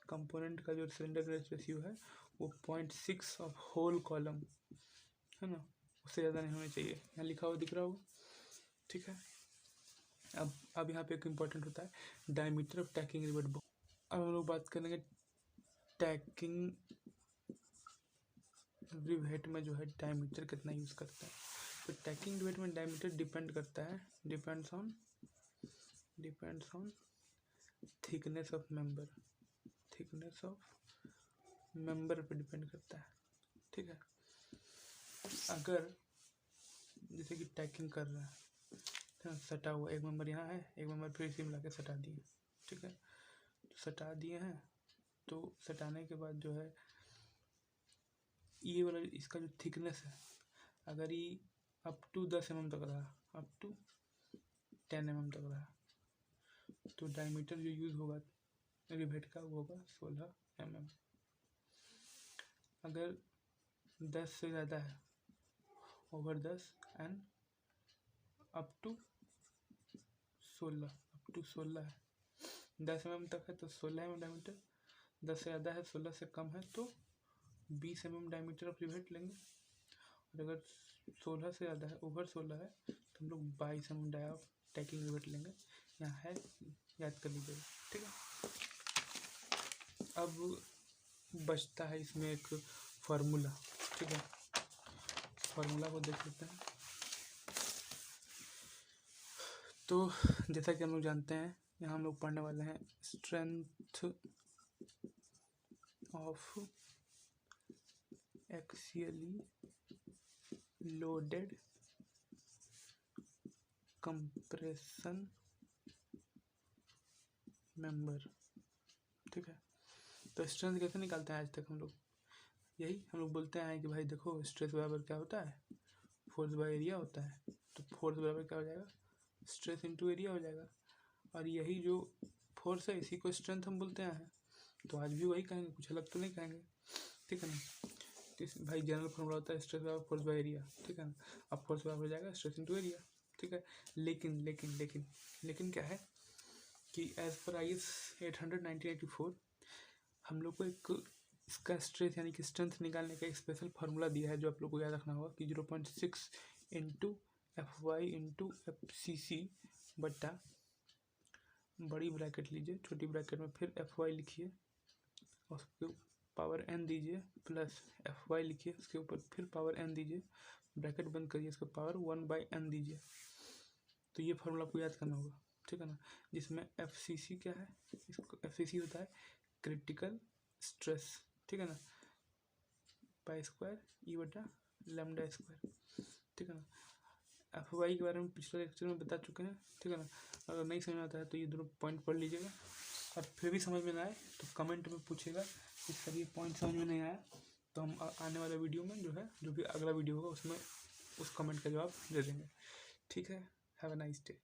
कंपोनेंट का जो स्लेंडरनेस रेशियो है वो 0.6 ऑफ होल कॉलम, है ना, उससे ज़्यादा नहीं होना चाहिए। यहाँ लिखा हुआ दिख रहा होगा, ठीक है। अब यहाँ पे एक इम्पॉर्टेंट होता है diameter of tacking rivet bond. अब हम लोग बात करेंगे टैकिंग रिवेट में जो है डायमीटर कितना यूज़ करता है। तो टैकिंग रिवेट में डायमीटर डिपेंड करता है, depends on thickness of member पे डिपेंड करता है, ठीक है। अगर जैसे कि टैकिंग कर रहा है, सटा हुआ एक मेंबर यहाँ है, एक मेंबर फिर इसी मिला के सटा दिए, ठीक है, तो सटा दिए हैं, तो सटाने के बाद जो है ये वाला इसका जो थिकनेस है, अगर ये अप टू 10 mm तक रहा, अप टू 10 mm तक रहा, तो डायमीटर जो यूज़ होगा रिवेट का वो होगा 16 mm। अगर 10 से ज़्यादा है, ओवर 10 एंड अप टू 16 है, 10 mm तक है तो 16 mm डायमीटर, 10 से ज़्यादा है 16 से कम है तो 20 mm डायमीटर ऑफ रिवेट लेंगे। और अगर 16 से ज़्यादा है, ओवर 16 है, तो हम लोग 22 mm dia of tacking rivet लेंगे। यहाँ है, याद कर लीजिएगा, ठीक है। अब बचता है इसमें एक फार्मूला, ठीक है, फार्मूला को देख लेते हैं। तो जैसा कि हम लोग जानते हैं, यहाँ हम लोग पढ़ने वाले हैं strength of axially loaded compression member, ठीक है। तो स्ट्रेंथ कैसे निकालते हैं आज तक हम लोग, यही हम लोग बोलते हैं कि भाई देखो स्ट्रेस बराबर क्या होता है, फोर्स बाय एरिया होता है, तो फोर्स बराबर क्या हो जाएगा, स्ट्रेस इनटू एरिया हो जाएगा, और यही जो फोर्स है इसी को स्ट्रेंथ हम बोलते हैं। तो आज भी वही कहेंगे, कुछ अलग तो नहीं कहेंगे, ठीक है ना। तो भाई जनरल फॉर्मूला होता है स्ट्रेस बराबर फोर्स बाय एरिया, ठीक है ना। अब फोर्स बराबर हो जाएगा स्ट्रेस इनटू एरिया, ठीक है। लेकिन लेकिन लेकिन लेकिन क्या है कि एज पर IS 800/1984 हम लोग को एक इसका स्ट्रेस यानी कि स्ट्रेंथ निकालने का एक स्पेशल फार्मूला दिया है, जो आप लोग को याद रखना होगा कि 0.6 इंटू FY इंटू FCC बट्टा, बड़ी ब्रैकेट लीजिए, छोटी ब्रैकेट में फिर FY लिखिए, उसके पावर n दीजिए, प्लस FY लिखिए, उसके ऊपर फिर पावर n दीजिए, ब्रैकेट बंद करिए, इसका पावर 1/n दीजिए। तो ये फार्मूला आपको याद करना होगा, ठीक है ना। जिसमें FCC क्या है, इसको FCC होता है क्रिटिकल स्ट्रेस, ठीक है ना, पाई स्क्वायर ई बटा लैम्डा स्क्वायर, ठीक है ना। FY के बारे में पिछले लेक्चर में बता चुके हैं, ठीक है ना। अगर नहीं समझ में आता है तो ये दोनों पॉइंट पढ़ लीजिएगा, और फिर भी समझ में ना आए तो कमेंट में पूछेगा कि सर ये पॉइंट समझ में नहीं आया, तो हम आने वाले वीडियो में जो भी अगला वीडियो होगा उसमें उस कमेंट का जवाब दे देंगे, ठीक है। Have a nice day.